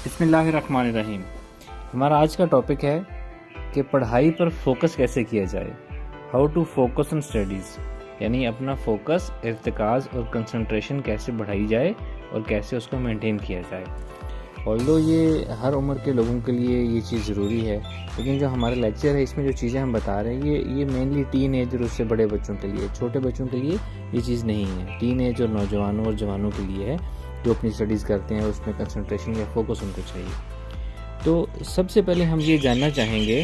بسم اللہ الرحمن الرحیم. ہمارا آج کا ٹاپک ہے کہ پڑھائی پر فوکس کیسے کیا جائے. How to focus on studies, یعنی اپنا فوکس، ارتکاز اور کنسنٹریشن کیسے بڑھائی جائے اور کیسے اس کو مینٹین کیا جائے. آلدو یہ ہر عمر کے لوگوں کے لیے یہ چیز ضروری ہے، لیکن جو ہمارا لیکچر ہے اس میں جو چیزیں ہم بتا رہے ہیں یہ مینلی ٹین ایج اور اس سے بڑے بچوں کے لیے، چھوٹے بچوں کے لیے یہ چیز نہیں ہے. ٹین ایج اور نوجوانوں اور جوانوں کے لیے ہے جو اپنی اسٹڈیز کرتے ہیں، اس میں کنسنٹریشن یا فوکس ان کو چاہیے. تو سب سے پہلے ہم یہ جاننا چاہیں گے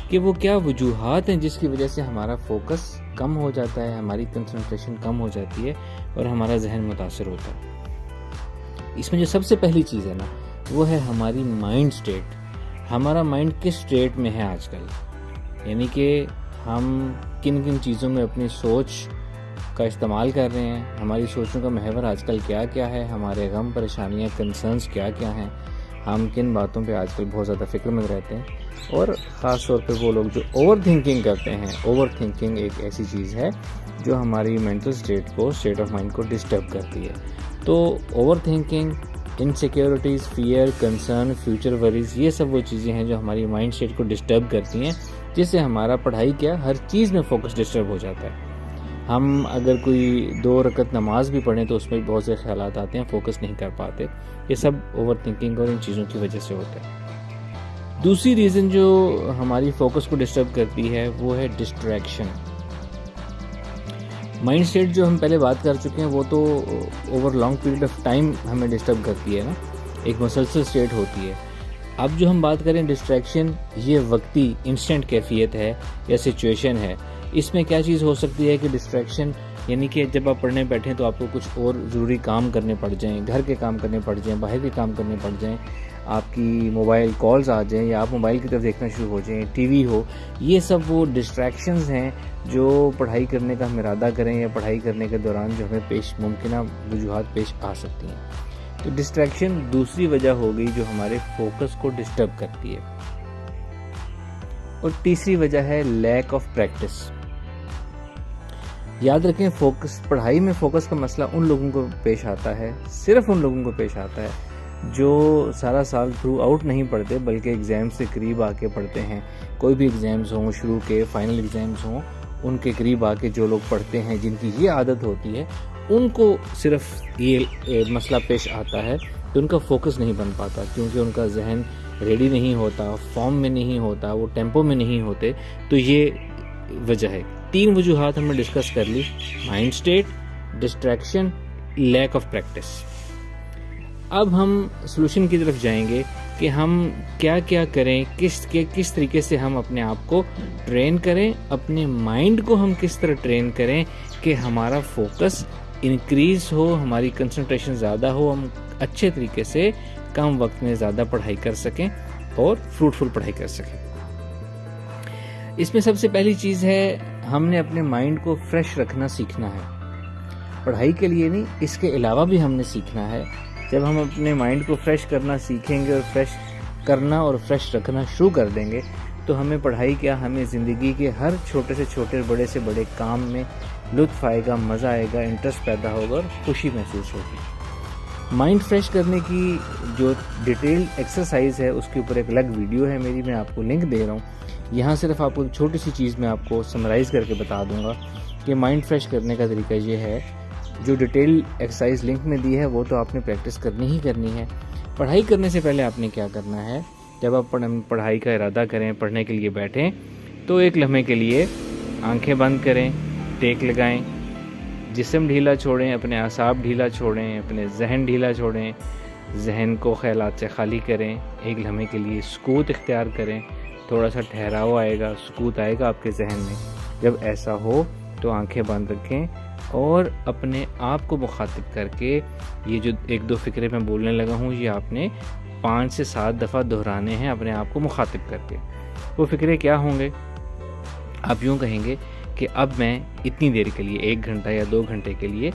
کہ وہ کیا وجوہات ہیں جس کی وجہ سے ہمارا فوکس کم ہو جاتا ہے، ہماری کنسنٹریشن کم ہو جاتی ہے اور ہمارا ذہن متاثر ہوتا ہے. اس میں جو سب سے پہلی چیز ہے نا وہ ہے ہماری مائنڈ سٹیٹ. ہمارا مائنڈ کس سٹیٹ میں ہے آج کل، یعنی کہ ہم کن کن چیزوں میں اپنی سوچ کا استعمال کر رہے ہیں، ہماری سوچوں کا محور آج کل کیا کیا ہے، ہمارے غم، پریشانیاں، کنسرنس کیا کیا ہیں، ہم کن باتوں پہ آج کل بہت زیادہ فکر میں رہتے ہیں. اور خاص طور پہ وہ لوگ جو اوور تھنکنگ کرتے ہیں. اوور تھنکنگ ایک ایسی چیز ہے جو ہماری مینٹل اسٹیٹ آف مائنڈ کو ڈسٹرب کرتی ہے. تو overthinking, insecurities, fear, concern, future worries, یہ سب وہ چیزیں ہیں جو ہماری مائنڈ سیٹ کو ڈسٹرب کرتی ہیں، جس سے ہمارا پڑھائی کیا ہر چیز میں فوکس ڈسٹرب ہو جاتا ہے. ہم اگر کوئی 2 رکعت نماز بھی پڑھیں تو اس میں بہت سے خیالات آتے ہیں، فوکس نہیں کر پاتے. یہ سب اوور تھنکنگ اور ان چیزوں کی وجہ سے ہوتا ہے. دوسری ریزن جو ہماری فوکس کو ڈسٹرب کرتی ہے وہ ہے ڈسٹریکشن. مائنڈ سیٹ جو ہم پہلے بات کر چکے ہیں وہ تو over long period of time ہمیں ڈسٹرب کرتی ہے نا، ایک مسلسل اسٹیٹ ہوتی ہے. اب جو ہم بات کریں ڈسٹریکشن، یہ وقتی انسٹنٹ کیفیت ہے یا سچویشن ہے. اس میں کیا چیز ہو سکتی ہے کہ ڈسٹریکشن یعنی کہ جب آپ پڑھنے بیٹھیں تو آپ کو کچھ اور ضروری کام کرنے پڑ جائیں، گھر کے کام کرنے پڑ جائیں، باہر کے کام کرنے پڑ جائیں، آپ کی موبائل کالز آ جائیں یا آپ موبائل کی طرف دیکھنا شروع ہو جائیں، ٹی وی ہو. یہ سب وہ ڈسٹریکشنز ہیں جو پڑھائی کرنے کا ہم ارادہ کریں یا پڑھائی کرنے کے دوران جو ہمیں ممکنہ وجوہات پیش آ سکتی ہیں. تو ڈسٹریکشن دوسری وجہ ہو گئی جو ہمارے فوکس کو ڈسٹرب کرتی ہے. اور تیسری وجہ ہے لیک آف پریکٹس. یاد رکھیں پڑھائی میں فوکس کا مسئلہ ان لوگوں کو پیش آتا ہے، صرف ان لوگوں کو پیش آتا ہے جو سارا سال تھرو آؤٹ نہیں پڑھتے بلکہ ایگزام سے قریب آ کے پڑھتے ہیں. کوئی بھی ایگزامز ہوں، شروع کے فائنل ایگزامز ہوں، ان کے قریب آ کے جو لوگ پڑھتے ہیں، جن کی یہ عادت ہوتی ہے، ان کو صرف یہ مسئلہ پیش آتا ہے کہ ان کا فوکس نہیں بن پاتا کیونکہ ان کا ذہن ریڈی نہیں ہوتا، فارم میں نہیں ہوتا، وہ ٹیمپو میں نہیں ہوتے. تو یہ وجہ ہے. 3 وجوہات ہم نے ڈسکس کر لی: mind state, distraction, lack of practice. اب ہم سلوشن کی طرف جائیں گے کہ ہم کیا کیا کریں، کس طریقے سے ہم اپنے آپ کو ٹرین کریں، اپنے مائنڈ کو ہم کس طرح ٹرین کریں کہ ہمارا فوکس انکریز ہو، ہماری کنسنٹریشن زیادہ ہو، ہم اچھے طریقے سے کم وقت میں زیادہ پڑھائی کر سکیں اور فروٹفل پڑھائی کر سکیں. اس میں سب سے پہلی چیز ہے ہم نے اپنے مائنڈ کو فریش رکھنا سیکھنا ہے. پڑھائی کے لیے نہیں، اس کے علاوہ بھی ہم نے سیکھنا ہے. جب ہم اپنے مائنڈ کو فریش کرنا سیکھیں گے اور فریش کرنا اور فریش رکھنا شروع کر دیں گے تو ہمیں پڑھائی کیا، ہمیں زندگی کے ہر چھوٹے سے چھوٹے، بڑے سے بڑے کام میں لطف آئے گا، مزہ آئے گا، انٹرسٹ پیدا ہوگا اور خوشی محسوس ہوگی. مائنڈ فریش کرنے کی جو ڈیٹیل ایکسرسائز ہے اس کے اوپر ایک الگ ویڈیو ہے میری، میں آپ کو لنک دے رہا ہوں. یہاں صرف آپ کو چھوٹی سی چیز میں آپ کو سمرائز کر کے بتا دوں گا کہ مائنڈ فریش کرنے کا طریقہ یہ ہے. جو ڈیٹیل ایکسرسائز لنک میں دی ہے وہ تو آپ نے پریکٹس کرنی ہی کرنی ہے. پڑھائی کرنے سے پہلے آپ نے کیا کرنا ہے، جب آپ پڑھائی کا ارادہ کریں، پڑھنے کے لیے بیٹھیں تو ایک لمحے کے لیے آنکھیں بند کریں، ٹیک لگائیں، جسم ڈھیلا چھوڑیں، اپنے اعصاب ڈھیلا چھوڑیں، اپنے ذہن ڈھیلا چھوڑیں، ذہن کو خیالات سے خالی کریں. ایک لمحے کے لیے سکوت اختیار کریں، تھوڑا سا ٹھہراؤ آئے گا، سکوت آئے گا آپ کے ذہن میں. جب ایسا ہو تو آنکھیں بند رکھیں اور اپنے آپ کو مخاطب کر کے یہ جو 1-2 فکرے میں بولنے لگا ہوں یہ آپ نے 5 سے 7 دفعہ دہرانے ہیں اپنے آپ کو مخاطب کر کے. وہ فکرے کیا ہوں گے؟ آپ یوں کہیں گے کہ اب میں اتنی دیر کے لیے 1 گھنٹہ یا 2 گھنٹے کے لیے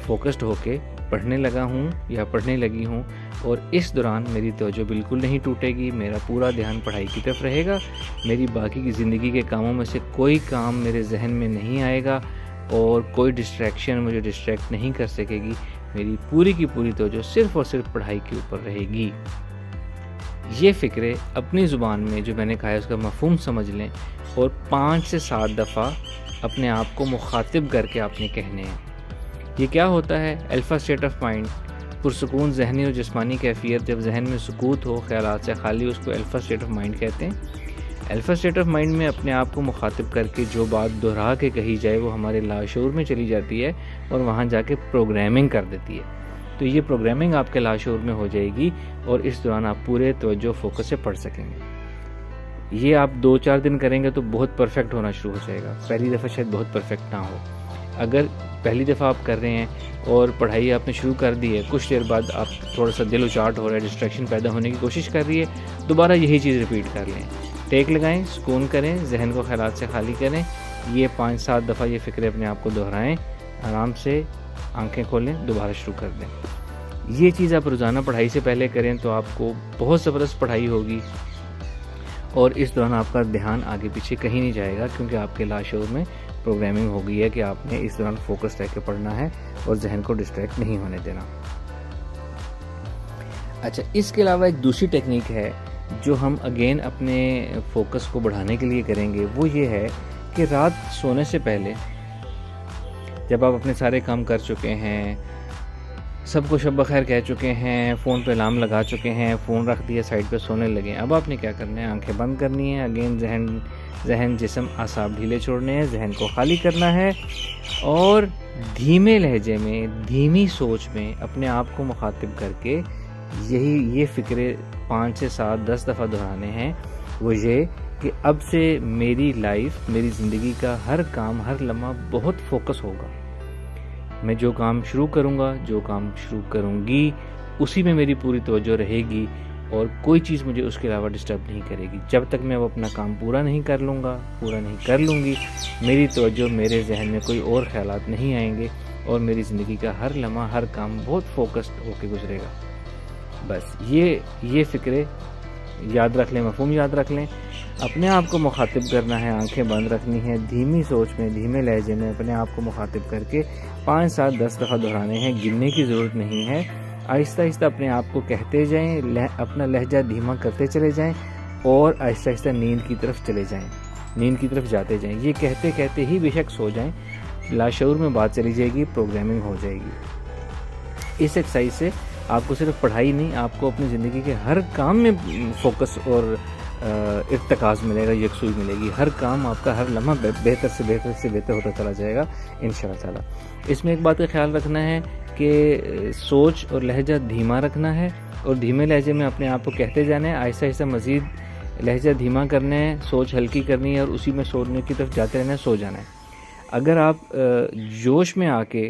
فوکسڈ ہو کے پڑھنے لگا ہوں یا پڑھنے لگی ہوں، اور اس دوران میری توجہ بالکل نہیں ٹوٹے گی، میرا پورا دھیان پڑھائی کی طرف رہے گا، میری باقی کی زندگی کے کاموں میں سے کوئی کام میرے ذہن میں نہیں آئے گا اور کوئی ڈسٹریکشن مجھے ڈسٹریکٹ نہیں کر سکے گی. میری پوری کی پوری توجہ صرف اور صرف پڑھائی کے اوپر رہے گی. یہ فکرے اپنی زبان میں جو میں نے کہا ہے اس کا مفہوم سمجھ لیں اور 5 سے 7 دفعہ اپنے آپ کو مخاطب کر کے آپ نے کہنے ہیں۔ یہ کیا ہوتا ہے؟ الفا اسٹیٹ آف مائنڈ، پرسکون ذہنی اور جسمانی کیفیت، جب ذہن میں سکوت ہو، خیالات سے خالی، اس کو الفا اسٹیٹ آف مائنڈ کہتے ہیں۔ الفا اسٹیٹ آف مائنڈ میں اپنے آپ کو مخاطب کر کے جو بات دہرا کے کہی جائے وہ ہمارے لاشعور میں چلی جاتی ہے اور وہاں جا کے پروگرامنگ کر دیتی ہے۔ تو یہ پروگرامنگ آپ کے لاشعور میں ہو جائے گی اور اس دوران آپ پورے توجہ فوکس سے پڑھ سکیں گے۔ یہ آپ 2-4 دن کریں گے تو بہت پرفیکٹ ہونا شروع ہو جائے گا۔ پہلی دفعہ شاید بہت پرفیکٹ نہ ہو۔ اگر پہلی دفعہ آپ کر رہے ہیں اور پڑھائی آپ نے شروع کر دی ہے، کچھ دیر بعد آپ تھوڑا سا دل اچاٹ ہو رہا ہے، ڈسٹریکشن پیدا ہونے کی کوشش کر رہی ہے، دوبارہ یہی چیز ریپیٹ کر لیں، ٹیک لگائیں، سکون کریں، ذہن کو خیالات سے خالی کریں، یہ 5-7 دفعہ یہ فکرے اپنے آپ کو دہرائیں، آرام سے آنکھیں کھولیں، دوبارہ شروع کر دیں۔ یہ چیز آپ روزانہ پڑھائی سے پہلے کریں تو آپ کو بہت زبردست پڑھائی ہوگی اور اس دوران آپ کا دھیان آگے پیچھے کہیں نہیں جائے گا، کیونکہ آپ کے لاشعور میں پروگرامنگ ہو گئی ہے کہ آپ نے اس دوران فوکس رہ کے پڑھنا ہے اور ذہن کو ڈسٹریکٹ نہیں ہونے دینا۔ اچھا، اس کے علاوہ ایک دوسری ٹیکنیک ہے جو ہم اگین اپنے فوکس کو بڑھانے کے لیے کریں گے، وہ یہ ہے کہ رات سونے سے پہلے جب آپ اپنے سارے کام کر چکے ہیں، سب کو شب بخیر کہہ چکے ہیں، فون پہ الارم لگا چکے ہیں، فون رکھ دیا سائڈ پہ، سونے لگے، اب آپ نے کیا کرنا ہے؟ آنکھیں بند کرنی ہے، اگین ذہن جسم اعصاب ڈھیلے چھوڑنے ہیں، ذہن کو خالی کرنا ہے اور دھیمے لہجے میں، دھیمی سوچ میں اپنے آپ کو مخاطب کر کے یہ فکرے 5 سے 7 10 دفعہ دہرانے ہیں۔ وہ یہ کہ اب سے میری لائف، میری زندگی کا ہر کام، ہر لمحہ بہت فوکس ہوگا، میں جو کام شروع کروں گا، جو کام شروع کروں گی، اسی میں میری پوری توجہ رہے گی اور کوئی چیز مجھے اس کے علاوہ ڈسٹرب نہیں کرے گی۔ جب تک میں وہ اپنا کام پورا نہیں کر لوں گی، میری توجہ، میرے ذہن میں کوئی اور خیالات نہیں آئیں گے اور میری زندگی کا ہر لمحہ، ہر کام بہت فوکسڈ ہو کے گزرے گا۔ بس یہ فکرے یاد رکھ لیں، مفہوم یاد رکھ لیں، اپنے آپ کو مخاطب کرنا ہے، آنکھیں بند رکھنی ہے، دھیمی سوچ میں، دھیمے لہجے میں اپنے آپ کو مخاطب کر کے 5 7 10 دفعہ دہرانے ہیں، گننے کی ضرورت نہیں ہے، آہستہ آہستہ اپنے آپ کو کہتے جائیں، اپنا لہجہ دھیما کرتے چلے جائیں اور آہستہ آہستہ نیند کی طرف چلے جائیں، نیند کی طرف جاتے جائیں۔ یہ کہتے کہتے ہی بے شک سو جائیں، لاشعور میں بات چلی جائے گی، پروگرامنگ ہو جائے گی۔ اس ایکسرسائز سے آپ کو صرف پڑھائی نہیں، آپ کو اپنی زندگی کے ہر کام میں فوکس اور ارتکاز ملے گا، یکسوئی ملے گی، ہر کام آپ کا ہر لمحہ بہتر سے بہتر ہوتا چلا جائے گا انشاءاللہ تعالی۔ اس میں ایک بات کا خیال رکھنا ہے کہ سوچ اور لہجہ دھیما رکھنا ہے اور دھیمے لہجے میں اپنے آپ کو کہتے جانا ہے، آہستہ آہستہ مزید لہجہ دھیما کرنا ہے، سوچ ہلکی کرنی ہے اور اسی میں سونے کی طرف جاتے رہنا ہے، سو جانا ہے۔ اگر آپ جوش میں آ کے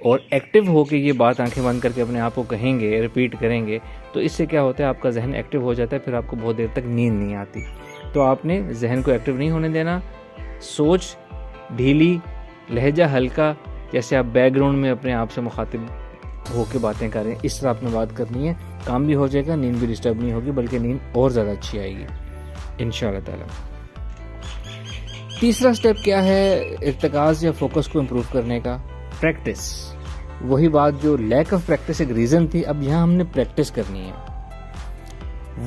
اور ایکٹیو ہو کے یہ بات آنکھیں بند کر کے اپنے آپ کو کہیں گے، ریپیٹ کریں گے، تو اس سے کیا ہوتا ہے؟ آپ کا ذہن ایکٹیو ہو جاتا ہے، پھر آپ کو بہت دیر تک نیند نہیں آتی۔ تو آپ نے ذہن کو ایکٹیو نہیں ہونے دینا، سوچ ڈھیلی، لہجہ ہلکا، جیسے آپ بیک گراؤنڈ میں اپنے آپ سے مخاطب ہو کے باتیں کر رہے ہیں، اس طرح آپ نے بات کرنی ہے، کام بھی ہو جائے گا، نیند بھی ڈسٹرب نہیں ہوگی، بلکہ نیند اور زیادہ اچھی آئے گی انشاءاللہ تعالی۔ تیسرا سٹیپ کیا ہے ارتکاز یا فوکس کو امپروو کرنے کا؟ پریکٹس۔ وہی بات جو لیک آف پریکٹس ایک ریزن تھی، اب یہاں ہم نے پریکٹس کرنی ہے۔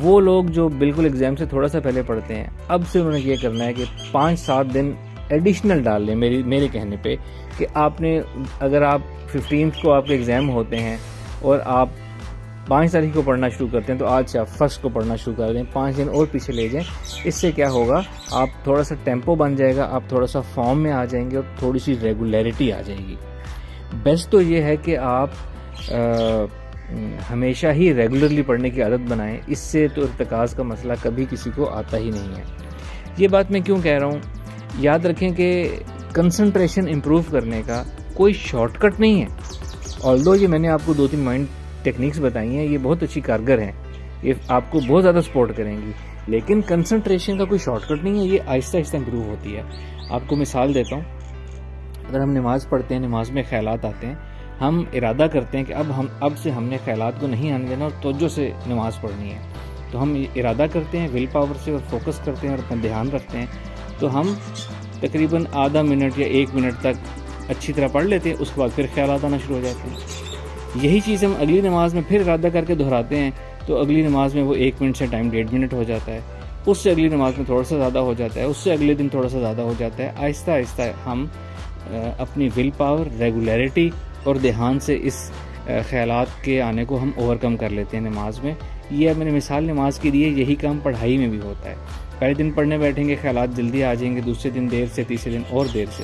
وہ لوگ جو بالکل ایگزام سے تھوڑا سا پہلے پڑھتے ہیں، اب سے انہوں نے یہ کرنا ہے کہ 5 7 دن ایڈیشنل ڈال لیں میرے کہنے پہ، کہ آپ نے، اگر آپ 15 کو آپ کے ایگزام ہوتے ہیں اور آپ 5 تاریخ کو پڑھنا شروع کرتے ہیں، تو آج سے آپ 1 کو پڑھنا شروع کر دیں، 5 دن اور پیچھے لے جائیں۔ اس سے کیا ہوگا؟ آپ تھوڑا سا ٹیمپو بن جائے گا، آپ تھوڑا سا فارم میں آ جائیں گے اور تھوڑی سی ریگولیرٹی آ جائے گی۔ بیسٹ تو یہ ہے کہ آپ ہمیشہ ہی ریگولرلی پڑھنے کی عادت بنائیں، اس سے تو ارتکاز کا مسئلہ کبھی کسی کو آتا ہی نہیں ہے۔ یہ بات میں کیوں کہہ رہا ہوں؟ یاد رکھیں کہ کنسنٹریشن امپروو کرنے کا کوئی شارٹ کٹ نہیں ہے، آلدو یہ میں نے آپ کو 2-3 مائنڈ ٹیکنیکس بتائی ہیں، یہ بہت اچھی کارگر ہیں، یہ آپ کو بہت زیادہ سپورٹ کریں گی، لیکن کنسنٹریشن کا کوئی شارٹ کٹ نہیں ہے، یہ آہستہ آہستہ امپروو ہوتی ہے۔ آپ کو مثال دیتا ہوں، اگر ہم نماز پڑھتے ہیں، نماز میں خیالات آتے ہیں، ہم ارادہ کرتے ہیں کہ اب سے ہم نے خیالات کو نہیں آنے دینا اور توجہ سے نماز پڑھنی ہے، تو ہم ارادہ کرتے ہیں ول پاور سے اور فوکس کرتے ہیں اور اپنا دھیان رکھتے ہیں، تو ہم تقریباً آدھا منٹ یا 1 منٹ تک اچھی طرح پڑھ لیتے ہیں، اس کے بعد پھر خیالات آنا شروع ہو جاتے ہیں۔ یہی چیز ہم اگلی نماز میں پھر ارادہ کر کے دہراتے ہیں، تو اگلی نماز میں وہ 1 منٹ سے ٹائم 1.5 منٹ ہو جاتا ہے، اس سے اگلی نماز میں تھوڑا سا زیادہ ہو جاتا ہے، اس سے اگلے دن تھوڑا سا زیادہ ہو جاتا ہے۔ آہستہ آہستہ ہم اپنی ول پاور، ریگولیرٹی اور دھیان سے اس خیالات کے آنے کو ہم اوورکم کر لیتے ہیں نماز میں۔ یہ میں نے مثال نماز کی دی ہے، یہی کام پڑھائی میں بھی ہوتا ہے۔ پہلے دن پڑھنے بیٹھیں گے، خیالات جلدی آ جائیں گے، دوسرے دن دیر سے، تیسرے دن اور دیر سے۔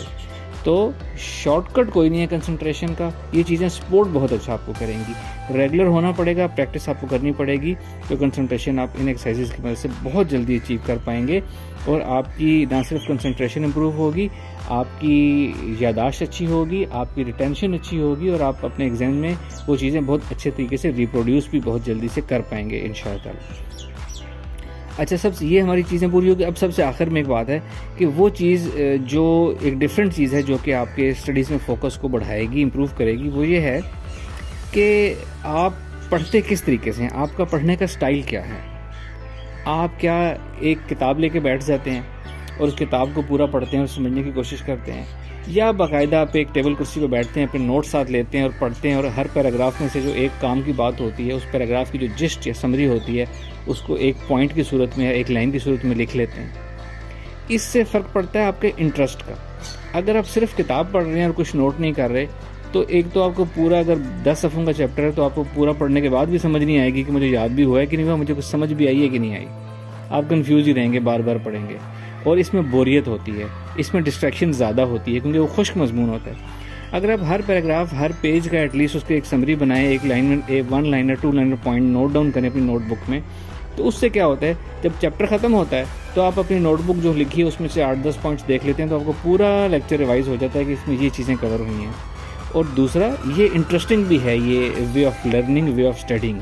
تو شارٹ کٹ کوئی نہیں ہے کنسنٹریشن کا، یہ چیزیں سپورٹ بہت اچھا آپ کو کریں گی۔ ریگولر ہونا پڑے گا، پریکٹس آپ کو کرنی پڑے گی، تو کنسنٹریشن آپ ان ایکسرسائزز کی مدد سے بہت جلدی اچیو کر پائیں گے، اور آپ کی نہ صرف کنسنٹریشن امپروو ہوگی، آپ کی یادداشت اچھی ہوگی، آپ کی ریٹینشن اچھی ہوگی، اور آپ اپنے ایگزام میں وہ چیزیں بہت اچھے طریقے سے ریپروڈیوس بھی بہت جلدی سے کر پائیں گے انشاءاللہ۔ اچھا، یہ ہماری چیزیں پوری ہوگی۔ اب سب سے آخر میں ایک بات ہے کہ وہ چیز جو ایک ڈیفرنٹ چیز ہے جو کہ آپ کے اسٹڈیز میں فوکس کو بڑھائے گی، امپروو کرے گی، وہ یہ ہے کہ آپ پڑھتے کس طریقے سے ہیں، آپ کا پڑھنے کا سٹائل کیا ہے۔ آپ کیا ایک کتاب لے کے بیٹھ جاتے ہیں اور اس کتاب کو پورا پڑھتے ہیں اور سمجھنے کی کوشش کرتے ہیں، یا باقاعدہ آپ ایک ٹیبل کرسی پہ بیٹھتے ہیں، اپنے نوٹ ساتھ لیتے ہیں اور پڑھتے ہیں، اور ہر پیراگراف میں سے جو ایک کام کی بات ہوتی ہے، اس پیراگراف کی جو جسٹ یا سمری ہوتی ہے، اس کو ایک پوائنٹ کی صورت میں یا ایک لائن کی صورت میں لکھ لیتے ہیں۔ اس سے فرق پڑتا ہے آپ کے انٹرسٹ کا۔ اگر آپ صرف کتاب پڑھ رہے ہیں اور کچھ نوٹ نہیں کر رہے، تو ایک تو آپ کو پورا، اگر 10 صفحوں کا چیپٹر ہے تو آپ کو پورا پڑھنے کے بعد بھی سمجھ نہیں آئے گی کہ مجھے یاد بھی ہوا ہے کہ نہیں ہوا، مجھے کچھ سمجھ بھی آئی ہے کہ نہیں آئی۔ آپ کنفیوز ہی رہیں گے، بار بار پڑھیں گے، اور اس میں بوریت ہوتی ہے، اس میں ڈسٹریکشن زیادہ ہوتی ہے، کیونکہ وہ خشک مضمون ہوتا ہے۔ اگر آپ ہر پیراگراف، ہر پیج کا ایٹ لیسٹ اس کی ایک سمری بنائیں، ایک لائن میں 1 liner 2 liner point note down کریں اپنی نوٹ بک میں، تو اس سے کیا ہوتا ہے، جب چیپٹر ختم ہوتا ہے تو آپ اپنی نوٹ بک جو لکھی ہے اس میں سے 8-10 پوائنٹس دیکھ لیتے ہیں، تو آپ کو پورا لیکچر ریوائز ہو جاتا ہے کہ اس میں یہ چیزیں کور ہوئی ہیں۔ اور دوسرا، یہ انٹرسٹنگ بھی ہے، یہ way of learning, way of studying.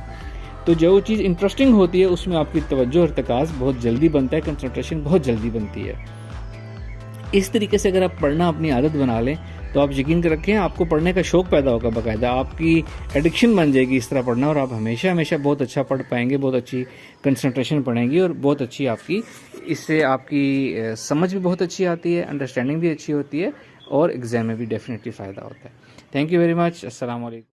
تو جو چیز انٹرسٹنگ ہوتی ہے اس میں آپ کی توجہ اور ارتکاز بہت جلدی بنتا ہے، کنسنٹریشن بہت جلدی بنتی ہے۔ اس طریقے سے اگر آپ پڑھنا اپنی عادت بنا لیں تو آپ یقین کر رکھیں آپ کو پڑھنے کا شوق پیدا ہوگا، باقاعدہ آپ کی ایڈکشن بن جائے گی اس طرح پڑھنا، اور آپ ہمیشہ ہمیشہ بہت اچھا پڑھ پائیں گے، بہت اچھی کنسنٹریشن پڑھیں گی، اور بہت اچھی آپ کی، اس سے آپ کی سمجھ بھی بہت اچھی آتی ہے، انڈرسٹینڈنگ بھی اچھی ہوتی ہے، اور ایگزام میں بھی ڈیفینیٹلی فائدہ ہوتا ہے۔ Thank you very much. السلام علیکم۔